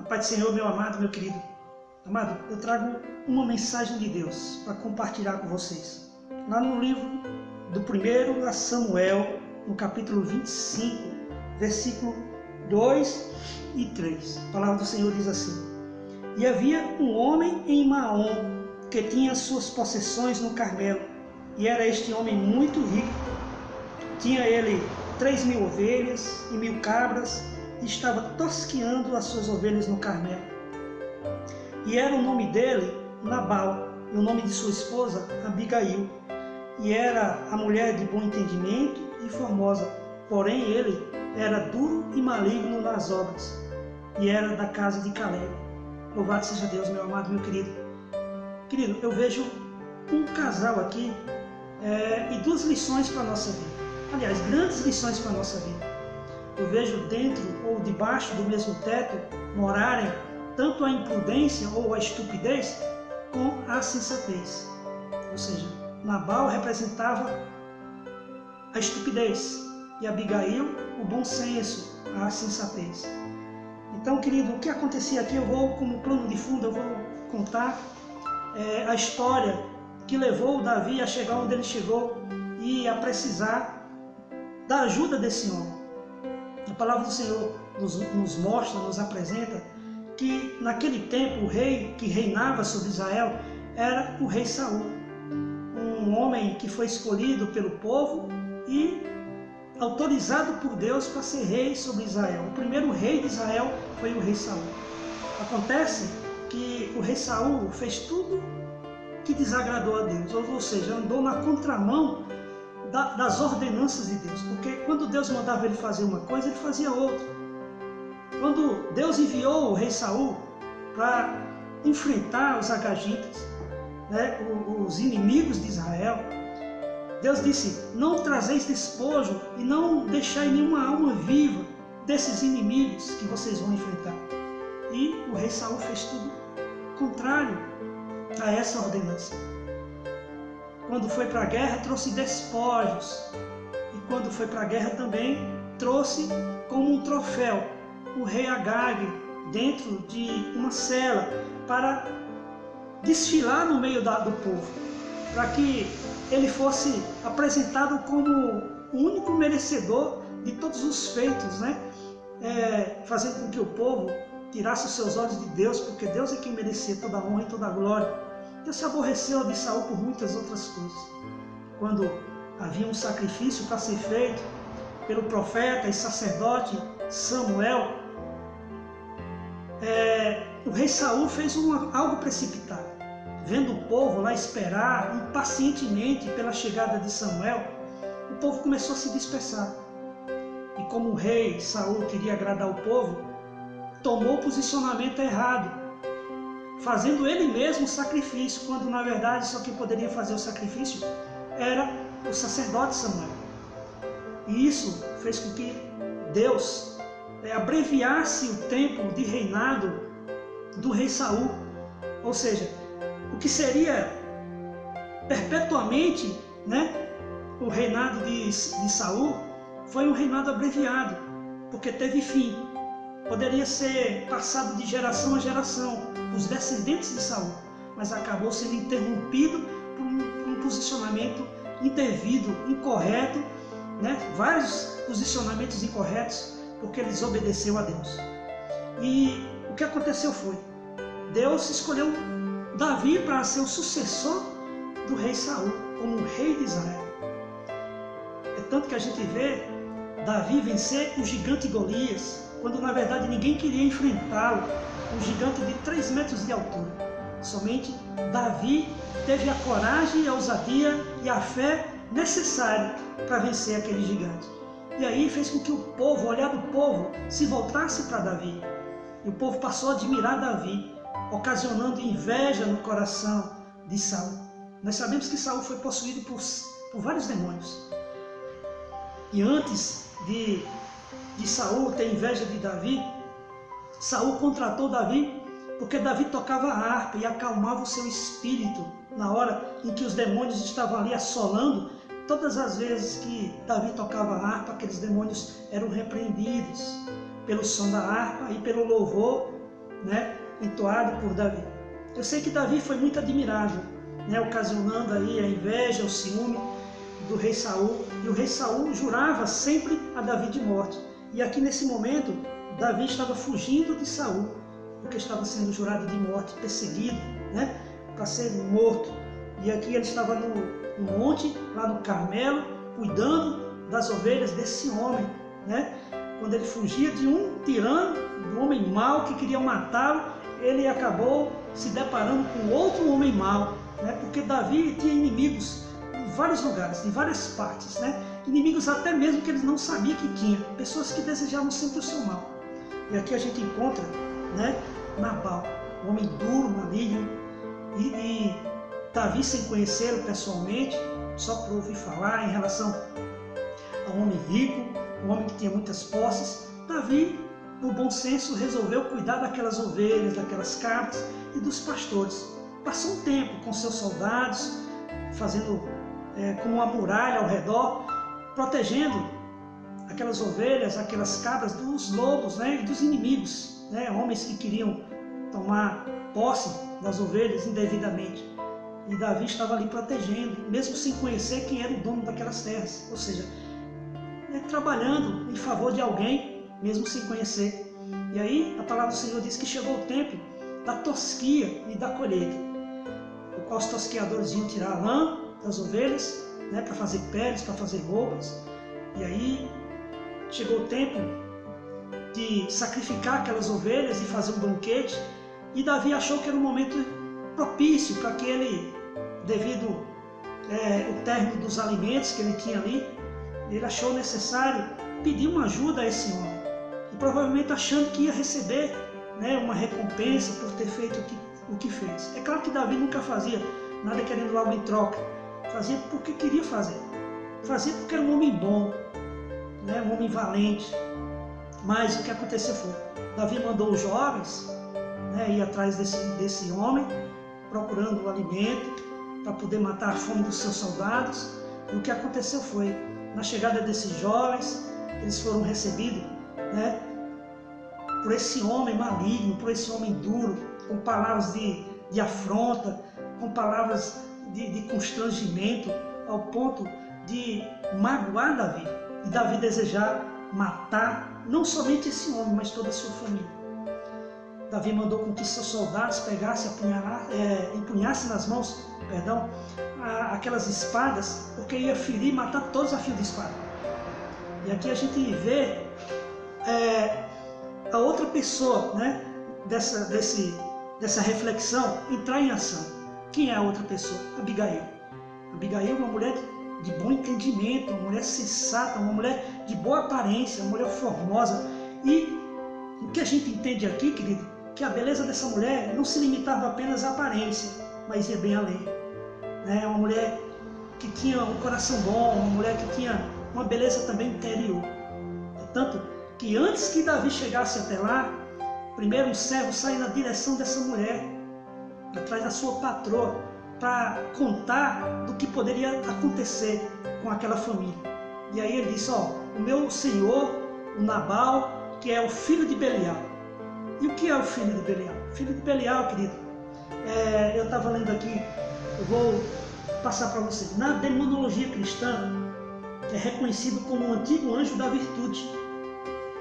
Pai do Senhor, meu amado, meu querido. Amado, eu trago uma mensagem de Deus para compartilhar com vocês. Lá no livro do 1 Samuel, no capítulo 25, versículo 2 e 3. A palavra do Senhor diz assim: E havia um homem em Maom, que tinha suas possessões no Carmelo, e era este homem muito rico. Tinha ele 3.000 ovelhas e 1.000 cabras, e estava tosqueando as suas ovelhas no Carmelo. E era o nome dele Nabal, e o nome de sua esposa Abigail. E era a mulher de bom entendimento e formosa, porém ele era duro e maligno nas obras, e era da casa de Caleb. Louvado seja Deus, meu amado, meu querido. Querido, eu vejo um casal aqui e duas lições para a nossa vida. Aliás, grandes lições para a nossa vida. Eu vejo dentro ou debaixo do mesmo teto morarem tanto a imprudência ou a estupidez com a sensatez. Ou seja, Nabal representava a estupidez e Abigail o bom senso, a sensatez. Então, querido, o que acontecia aqui, eu vou, como plano de fundo, eu vou contar a história que levou Davi a chegar onde ele chegou e a precisar da ajuda desse homem. A palavra do Senhor nos mostra, nos apresenta que naquele tempo o rei que reinava sobre Israel era o rei Saul, um homem que foi escolhido pelo povo e autorizado por Deus para ser rei sobre Israel. O primeiro rei de Israel foi o rei Saul. Acontece que o rei Saul fez tudo que desagradou a Deus, ou seja, andou na contramão das ordenanças de Deus, porque quando Deus mandava ele fazer uma coisa, ele fazia outra. Quando Deus enviou o rei Saul para enfrentar os agagitas, os inimigos de Israel, Deus disse: não trazeis despojo e não deixai nenhuma alma viva desses inimigos que vocês vão enfrentar. E o rei Saul fez tudo contrário a essa ordenança. Quando foi para a guerra, trouxe despojos. E quando foi para a guerra também, trouxe como um troféu o rei Agag dentro de uma cela para desfilar no meio do povo, para que ele fosse apresentado como o único merecedor de todos os feitos, fazendo com que o povo tirasse os seus olhos de Deus, porque Deus é quem merecia toda a honra e toda a glória. Deus se aborreceu de Saul por muitas outras coisas. Quando havia um sacrifício para ser feito pelo profeta e sacerdote Samuel, o rei Saul fez algo precipitado. Vendo o povo lá esperar impacientemente pela chegada de Samuel, o povo começou a se dispersar. E como o rei Saul queria agradar o povo, tomou o posicionamento errado, fazendo ele mesmo o sacrifício, quando na verdade só quem poderia fazer o sacrifício era o sacerdote Samuel. E isso fez com que Deus abreviasse o tempo de reinado do rei Saul. Ou seja, o que seria perpetuamente o reinado de Saul foi um reinado abreviado, porque teve fim. Poderia ser passado de geração a geração, os descendentes de Saul, mas acabou sendo interrompido por um posicionamento indevido, incorreto, vários posicionamentos incorretos, porque ele desobedeceu a Deus. E o que aconteceu foi, Deus escolheu Davi para ser o sucessor do rei Saul, como rei de Israel. É tanto que a gente vê Davi vencer o gigante Golias, quando na verdade ninguém queria enfrentá-lo, um gigante de 3 metros de altura. Somente Davi teve a coragem, a ousadia e a fé necessária para vencer aquele gigante. E aí fez com que o povo, o olhar do povo, se voltasse para Davi. E o povo passou a admirar Davi, ocasionando inveja no coração de Saul. Nós sabemos que Saul foi possuído por vários demônios. E antes de Saul ter inveja de Davi, Saul contratou Davi porque Davi tocava a harpa e acalmava o seu espírito na hora em que os demônios estavam ali assolando. Todas as vezes que Davi tocava a harpa, aqueles demônios eram repreendidos pelo som da harpa e pelo louvor né, entoado por Davi. Eu sei que Davi foi muito admirado, né, ocasionando aí a inveja, o ciúme do rei Saul, e o rei Saul jurava sempre a Davi de morte. E aqui nesse momento, Davi estava fugindo de Saul, porque estava sendo jurado de morte, perseguido, né, para ser morto. E aqui ele estava no monte, lá no Carmelo, cuidando das ovelhas desse homem, né? Quando ele fugia de um tirano, de um homem mau que queria matá-lo, ele acabou se deparando com outro homem mau, né? Porque Davi tinha inimigos em vários lugares, em várias partes, né? Inimigos até mesmo que ele não sabia que tinha, pessoas que desejavam sempre o seu mal. E aqui a gente encontra, né, Nabal, um homem duro, maligno, e Davi, sem conhecê-lo pessoalmente, só por ouvir falar em relação a um homem rico, um homem que tinha muitas posses, Davi, por bom senso, resolveu cuidar daquelas ovelhas, daquelas cabras e dos pastores. Passou um tempo com seus soldados, fazendo como uma muralha ao redor, protegendo aquelas ovelhas, aquelas cabras dos lobos, né, e dos inimigos, né, homens que queriam tomar posse das ovelhas indevidamente. E Davi estava ali protegendo, mesmo sem conhecer quem era o dono daquelas terras, ou seja, trabalhando em favor de alguém, mesmo sem conhecer. E aí a palavra do Senhor diz que chegou o tempo da tosquia e da colheita, o qual os tosqueadores iam tirar a lã das ovelhas, né, para fazer peles, para fazer roupas. E aí chegou o tempo de sacrificar aquelas ovelhas e fazer um banquete, e Davi achou que era um momento propício para que ele, devido ao término dos alimentos que ele tinha ali, ele achou necessário pedir uma ajuda a esse homem, e provavelmente achando que ia receber, né, uma recompensa por ter feito o que fez. É claro que Davi nunca fazia nada querendo algo em troca, fazia porque queria fazer, fazia porque era um homem bom, né, um homem valente. Mas o que aconteceu foi, Davi mandou os jovens, né, ir atrás desse homem, procurando o alimento para poder matar a fome dos seus soldados. E o que aconteceu foi, na chegada desses jovens, eles foram recebidos, né, por esse homem maligno, por esse homem duro, com palavras de afronta, com palavras de constrangimento, ao ponto de magoar Davi. E Davi desejar matar não somente esse homem, mas toda a sua família. Davi mandou com que seus soldados pegassem, empunhassem nas mãos, aquelas espadas, porque ia ferir e matar todos a fio de espada. E aqui a gente vê a outra pessoa, né, dessa reflexão entrar em ação. Quem é a outra pessoa? Abigail. Abigail é uma mulher de bom entendimento, uma mulher sensata, uma mulher de boa aparência, uma mulher formosa. E o que a gente entende aqui, querido, que a beleza dessa mulher não se limitava apenas à aparência, mas ia bem além. É uma mulher que tinha um coração bom, uma mulher que tinha uma beleza também interior. Tanto que antes que Davi chegasse até lá, primeiro um servo sai na direção dessa mulher, atrás da sua patroa, para contar do que poderia acontecer com aquela família. E aí ele disse, o meu senhor, o Nabal, que é o filho de Belial. E o que é o filho de Belial? O filho de Belial, querido, eu estava lendo aqui, eu vou passar para você. Na demonologia cristã, é reconhecido como um antigo anjo da virtude,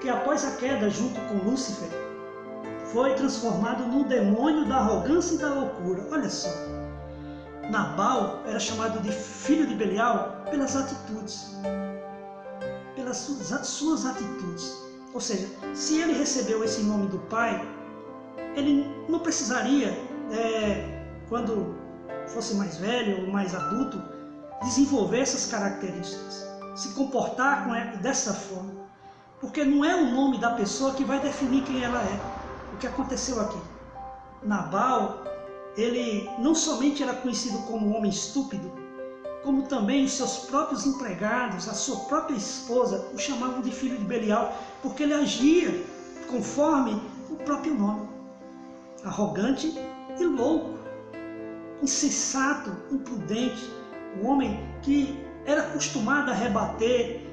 que após a queda junto com Lúcifer, foi transformado no demônio da arrogância e da loucura. Olha só, Nabal era chamado de filho de Belial pelas atitudes, pelas suas atitudes. Ou seja, se ele recebeu esse nome do pai, ele não precisaria, quando fosse mais velho ou mais adulto, desenvolver essas características, se comportar dessa forma, porque não é o nome da pessoa que vai definir quem ela é. O que aconteceu aqui? Nabal, ele não somente era conhecido como um homem estúpido, como também os seus próprios empregados, a sua própria esposa, o chamavam de filho de Belial, porque ele agia conforme o próprio nome. Arrogante e louco, insensato, imprudente, um homem que era acostumado a rebater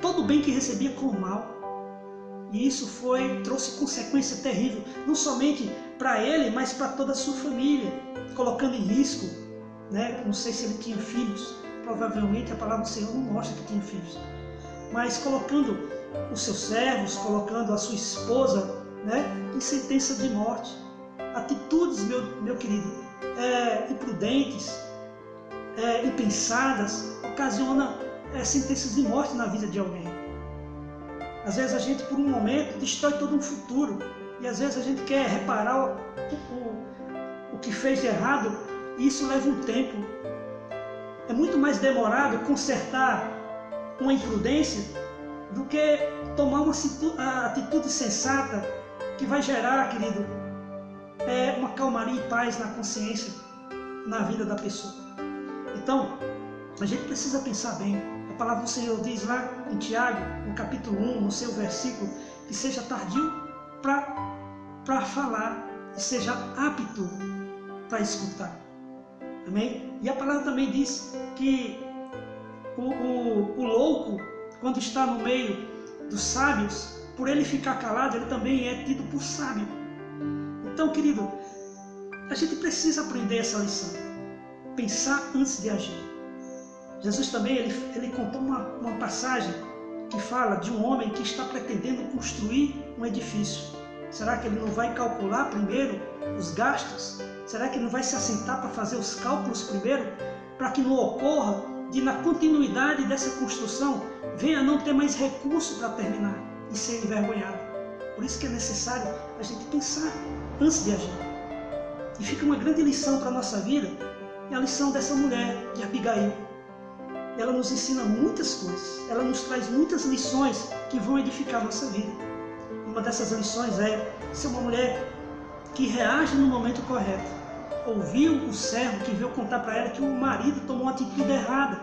todo o bem que recebia com o mal. E isso trouxe consequência terrível, não somente para ele, mas para toda a sua família, colocando em risco, né? Não sei se ele tinha filhos, provavelmente a palavra do Senhor não mostra que tinha filhos, mas colocando os seus servos, colocando a sua esposa, né, em sentença de morte. Atitudes, meu querido, imprudentes, impensadas, ocasionam sentenças de morte na vida de alguém. Às vezes a gente, por um momento, destrói todo um futuro. E às vezes a gente quer reparar o que fez de errado, e isso leva um tempo. É muito mais demorado consertar uma imprudência do que tomar uma atitude sensata que vai gerar, querido, uma calmaria e paz na consciência, na vida da pessoa. Então, a gente precisa pensar bem. A palavra do Senhor diz lá em Tiago, no capítulo 1, no seu versículo, que seja tardio para falar e seja apto para escutar. Amém? E a palavra também diz que o louco, quando está no meio dos sábios, por ele ficar calado, ele também é tido por sábio. Então, querido, a gente precisa aprender essa lição. Pensar antes de agir. Jesus também, ele contou uma passagem que fala de um homem que está pretendendo construir um edifício. Será que ele não vai calcular primeiro os gastos? Será que ele não vai se assentar para fazer os cálculos primeiro? Para que não ocorra de, na continuidade dessa construção, venha a não ter mais recurso para terminar e ser envergonhado. Por isso que é necessário a gente pensar antes de agir. E fica uma grande lição para a nossa vida, é a lição dessa mulher, de Abigail. Ela nos ensina muitas coisas, ela nos traz muitas lições que vão edificar a nossa vida. Uma dessas lições é ser uma mulher que reage no momento correto. Ouviu o servo que veio contar para ela que o marido tomou uma atitude errada,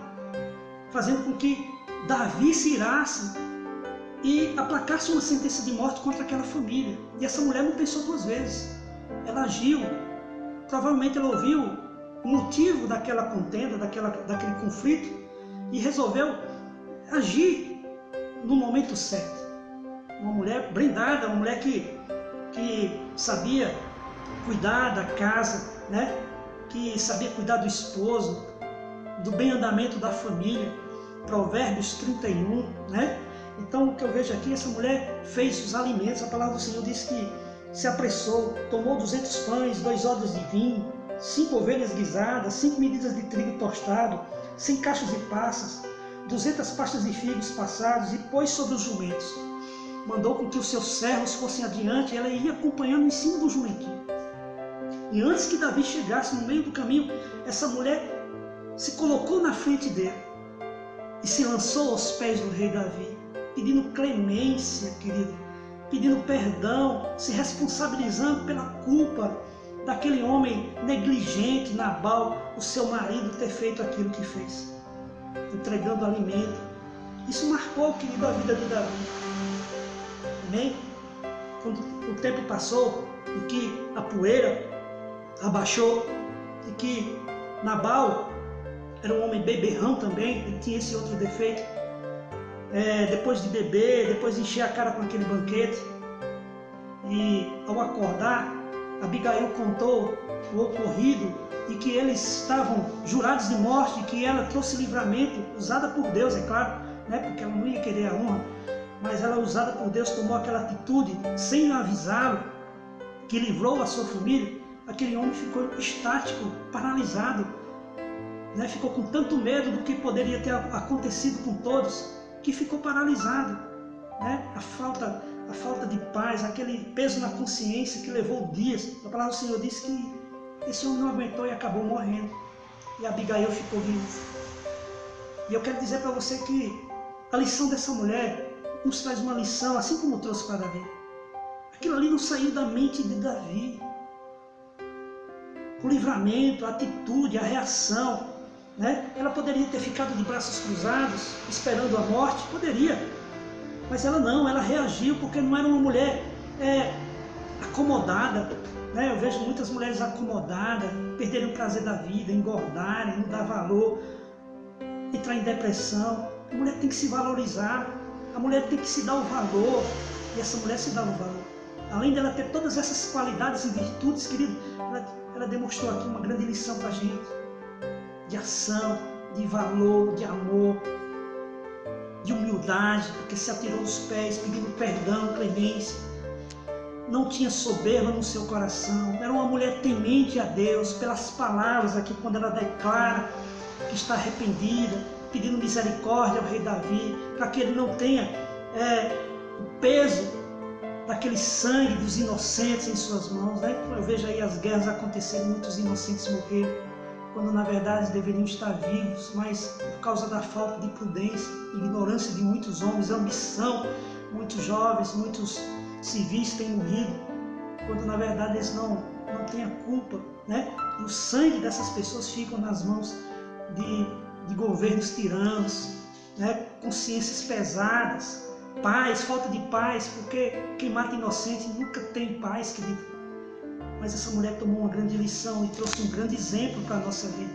fazendo com que Davi se irasse e aplacasse uma sentença de morte contra aquela família. E essa mulher não pensou duas vezes. Ela agiu. Provavelmente ela ouviu o motivo daquela contenda, daquele conflito, e resolveu agir no momento certo. Uma mulher blindada, uma mulher que sabia cuidar da casa, né? Que sabia cuidar do esposo, do bem andamento da família. Provérbios 31, né? Então o que eu vejo aqui, essa mulher fez os alimentos. A palavra do Senhor diz que se apressou, tomou 200 pães, 2 odres de vinho, 5 ovelhas guisadas, 5 medidas de trigo tostado, 100 cachos de passas, 200 pastas de figos passados, e pôs sobre os jumentos. Mandou com que os seus servos fossem adiante, e ela ia acompanhando em cima do jumentinho. E antes que Davi chegasse no meio do caminho, essa mulher se colocou na frente dele e se lançou aos pés do rei Davi, pedindo clemência, querido, pedindo perdão, se responsabilizando pela culpa daquele homem negligente, Nabal, o seu marido, ter feito aquilo que fez, entregando alimento. Isso marcou, querido, a vida de Davi. Amém? Quando o tempo passou e que a poeira abaixou e que Nabal era um homem beberrão também, ele tinha esse outro defeito. Depois de beber, depois de encher a cara com aquele banquete, e ao acordar, Abigail contou o ocorrido e que eles estavam jurados de morte, e que ela trouxe livramento, usada por Deus, é claro, né? Porque ela não ia querer a honra, mas ela, usada por Deus, tomou aquela atitude sem avisá-lo, que livrou a sua família. Aquele homem ficou estático, paralisado, né? Ficou com tanto medo do que poderia ter acontecido com todos, que ficou paralisado, né? A falta de paz, aquele peso na consciência que levou dias. A palavra do Senhor diz que esse homem não aguentou e acabou morrendo. E Abigail ficou viúva. E eu quero dizer para você que a lição dessa mulher nos traz uma lição, assim como trouxe para Davi. Aquilo ali não saiu da mente de Davi. O livramento, a atitude, a reação, né? Ela poderia ter ficado de braços cruzados, esperando a morte, poderia. Mas ela não, ela reagiu, porque não era uma mulher acomodada, né? Eu vejo muitas mulheres acomodadas, perderem o prazer da vida, engordarem, não dar valor, entrar em depressão. A mulher tem que se valorizar, a mulher tem que se dar o valor, E essa mulher se dava valor. Além dela ter todas essas qualidades e virtudes, querido, ela demonstrou aqui uma grande lição para a gente. De ação, de valor, de amor, de humildade, porque se atirou aos pés, pedindo perdão, clemência. Não tinha soberba no seu coração. Era uma mulher temente a Deus, pelas palavras aqui, quando ela declara que está arrependida, pedindo misericórdia ao rei Davi, para que ele não tenha o peso daquele sangue dos inocentes em suas mãos, né? Eu vejo aí as guerras acontecerem, muitos inocentes morreram, quando na verdade deveriam estar vivos, mas por causa da falta de prudência, ignorância de muitos homens, ambição, muitos jovens, muitos civis têm morrido, quando na verdade eles não têm a culpa, né? E o sangue dessas pessoas ficam nas mãos de governos tiranos, né? Consciências pesadas, paz, falta de paz, porque quem mata inocente nunca tem paz, querido. Mas essa mulher tomou uma grande lição e trouxe um grande exemplo para a nossa vida.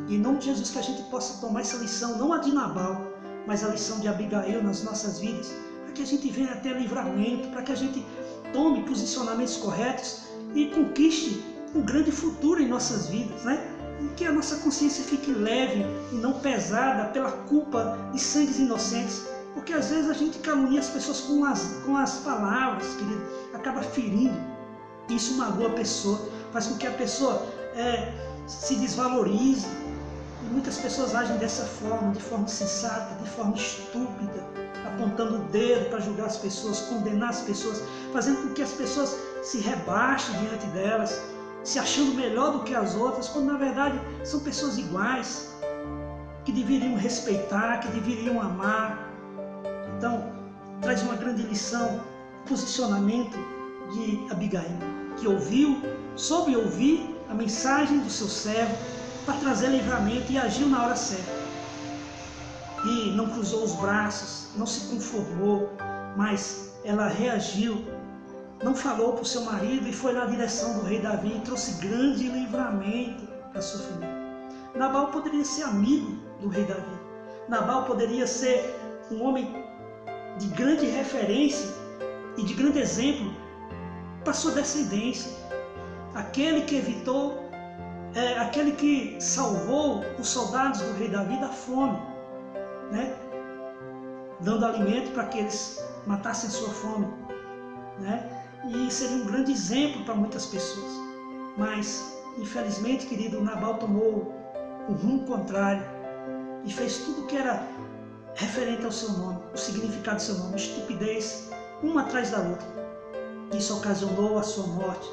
E em nome de Jesus que a gente possa tomar essa lição, não a de Nabal, mas a lição de Abigail nas nossas vidas, para que a gente venha até livramento, para que a gente tome posicionamentos corretos e conquiste um grande futuro em nossas vidas, né? E que a nossa consciência fique leve e não pesada pela culpa de sangues inocentes. Porque às vezes a gente calunia as pessoas com as palavras, querido, acaba ferindo. Isso magoa a pessoa, faz com que a pessoa se desvalorize. E muitas pessoas agem dessa forma, de forma insensata, de forma estúpida, apontando o dedo para julgar as pessoas, condenar as pessoas, fazendo com que as pessoas se rebaixem diante delas, se achando melhor do que as outras, quando na verdade são pessoas iguais, que deveriam respeitar, que deveriam amar. Então, traz uma grande lição, posicionamento de Abigail, que soube ouvir a mensagem do seu servo para trazer livramento e agiu na hora certa. E não cruzou os braços, não se conformou, mas ela reagiu, não falou para o seu marido e foi na direção do rei Davi e trouxe grande livramento para a sua família. Nabal poderia ser amigo do rei Davi. Nabal poderia ser um homem de grande referência e de grande exemplo para sua descendência. Aquele que evitou, aquele que salvou os soldados do rei Davi da fome, né? Dando alimento para que eles matassem sua fome, né? E seria um grande exemplo para muitas pessoas. Mas, infelizmente, querido, Nabal tomou um rumo contrário e fez tudo que era referente ao seu nome, o significado do seu nome, estupidez, uma atrás da outra. Isso ocasionou a sua morte.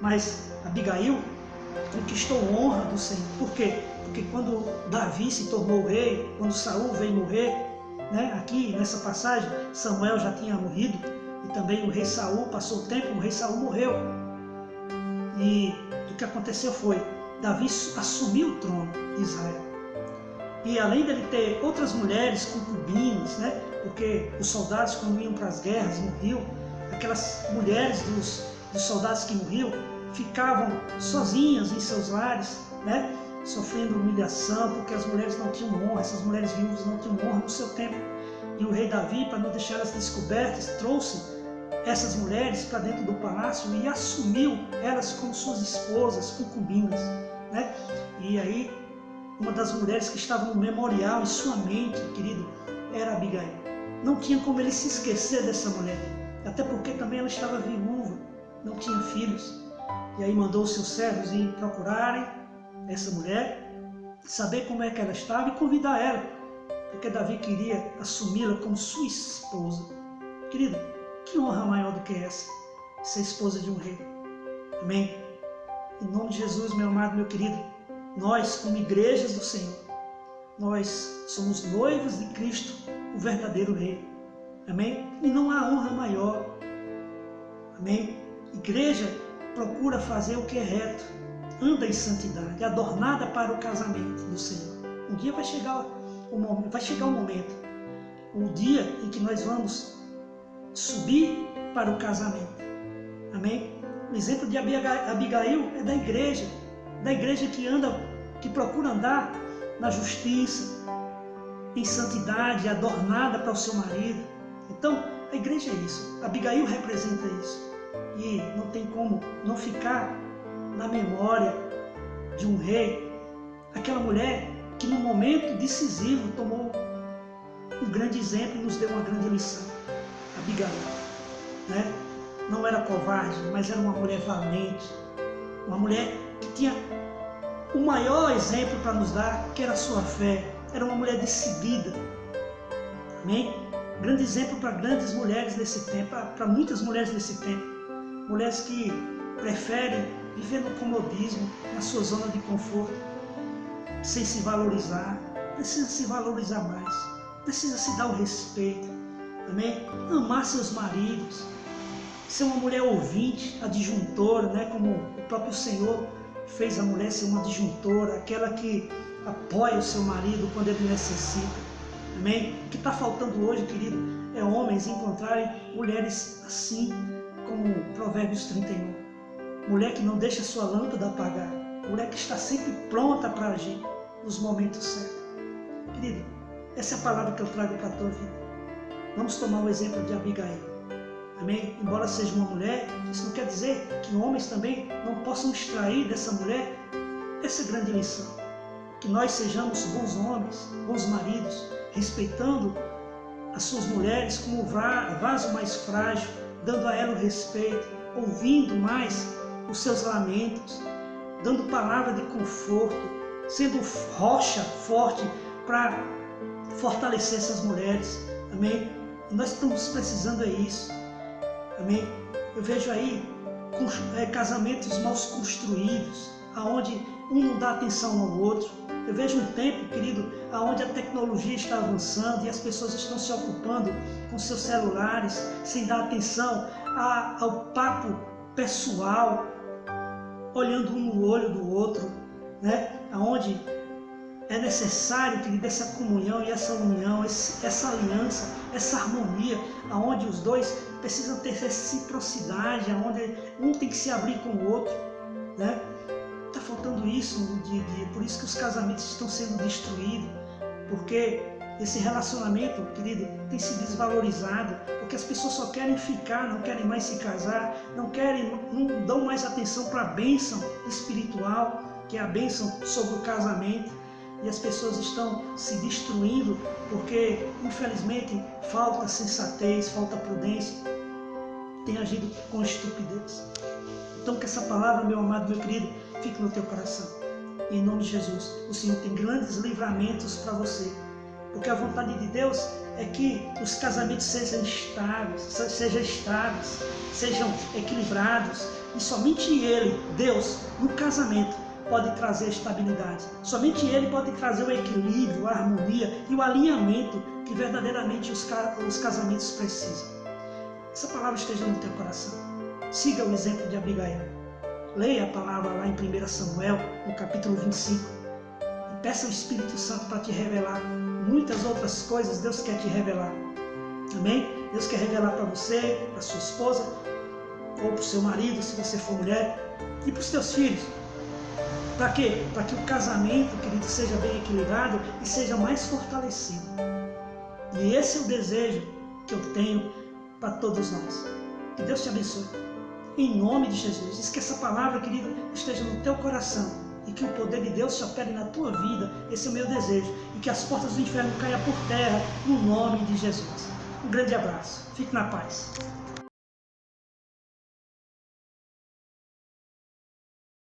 Mas Abigail conquistou honra do Senhor. Por quê? Porque quando Davi se tornou rei, quando Saul veio morrer, né, aqui nessa passagem, Samuel já tinha morrido, e também o rei Saul, passou o tempo, o rei Saul morreu. E o que aconteceu foi, Davi assumiu o trono de Israel. E além dele ter outras mulheres concubinas, né? Porque os soldados, quando iam para as guerras, morriam, aquelas mulheres dos soldados que morriam ficavam sozinhas em seus lares, né? Sofrendo humilhação, porque as mulheres não tinham honra, essas mulheres viúvas não tinham honra no seu tempo. E o rei Davi, para não deixar elas descobertas, trouxe essas mulheres para dentro do palácio e assumiu elas como suas esposas, concubinas, né? E aí, uma das mulheres que estava no memorial em sua mente, querido, era Abigail. Não tinha como ele se esquecer dessa mulher, até porque também ela estava viúva, não tinha filhos. E aí mandou os seus servos ir procurarem essa mulher, saber como é que ela estava e convidar ela, porque Davi queria assumi-la como sua esposa. Querido, que honra maior do que essa, ser esposa de um rei. Amém? Em nome de Jesus, meu amado, meu querido, nós, como igrejas do Senhor, nós somos noivos de Cristo, o verdadeiro Rei. Amém? E não há honra maior. Amém? Igreja procura fazer o que é reto, anda em santidade, adornada para o casamento do Senhor. Um dia vai chegar o momento, o dia em que nós vamos subir para o casamento. Amém? O exemplo de Abigail é da igreja que procura andar na justiça, em santidade, adornada para o seu marido. Então, A igreja é isso. Abigail representa isso. E não tem como não ficar na memória de um rei, aquela mulher que no momento decisivo tomou um grande exemplo e nos deu uma grande lição. Abigail, né? Não era covarde, mas era uma mulher valente, uma mulher que tinha o maior exemplo para nos dar, que era a sua fé. Era uma mulher decidida. Amém? Grande exemplo para grandes mulheres desse tempo, para muitas mulheres desse tempo. Mulheres que preferem viver no comodismo, na sua zona de conforto, sem se valorizar. Precisa se valorizar mais. Precisa se dar o respeito. Amém? Amar seus maridos. Ser uma mulher ouvinte, adjuntora, né? Como o próprio Senhor fez a mulher ser uma adjuntora, aquela que apoia o seu marido quando ele necessita. Amém? O que está faltando hoje, querido, é homens encontrarem mulheres assim, como Provérbios 31. Mulher que não deixa sua lâmpada apagar. Mulher que está sempre pronta para agir nos momentos certos. Querido, essa é a palavra que eu trago para a tua vida. Vamos tomar o exemplo de Abigail. Amém? Embora seja uma mulher, isso não quer dizer que homens também não possam extrair dessa mulher essa grande lição. Que nós sejamos bons homens, bons maridos, respeitando as suas mulheres como vaso mais frágil, dando a ela o respeito, ouvindo mais os seus lamentos, dando palavra de conforto, sendo rocha forte para fortalecer essas mulheres. Amém? E nós estamos precisando isso. Amém? Eu vejo aí casamentos mal construídos, aonde um não dá atenção ao outro. Eu vejo um tempo, querido, aonde a tecnologia está avançando e as pessoas estão se ocupando com seus celulares, sem dar atenção ao papo pessoal, olhando um no olho do outro, né? Aonde é necessário, querido, essa comunhão e essa união, essa aliança, essa harmonia, aonde os dois precisam ter reciprocidade, aonde um tem que se abrir com o outro, né? Está faltando isso no dia a dia, por isso que os casamentos estão sendo destruídos, porque esse relacionamento, querido, tem se desvalorizado, porque as pessoas só querem ficar, não querem mais se casar, não dão mais atenção para a bênção espiritual, que é a bênção sobre o casamento, e as pessoas estão se destruindo, porque infelizmente falta sensatez, falta prudência, tem agido com estupidez. Então que essa palavra, meu amado, meu querido, fique no teu coração. E em nome de Jesus, o Senhor tem grandes livramentos para você. Porque a vontade de Deus é que os casamentos sejam estáveis, sejam equilibrados. E somente Ele, Deus, no casamento, pode trazer estabilidade. Somente Ele pode trazer o equilíbrio, a harmonia e o alinhamento que verdadeiramente os casamentos precisam. Essa palavra esteja no teu coração. Siga o exemplo de Abigail. Leia a palavra lá em 1 Samuel, no capítulo 25. E peça ao Espírito Santo para te revelar. Muitas outras coisas Deus quer te revelar. Amém? Deus quer revelar para você, para sua esposa, ou para o seu marido, se você for mulher, e para os teus filhos. Para quê? Para que o casamento, querido, seja bem equilibrado e seja mais fortalecido. E esse é o desejo que eu tenho para todos nós. Que Deus te abençoe. Em nome de Jesus. Diz que essa palavra, querido, esteja no teu coração. E que o poder de Deus se opere na tua vida. Esse é o meu desejo. E que as portas do inferno caiam por terra, no nome de Jesus. Um grande abraço. Fique na paz.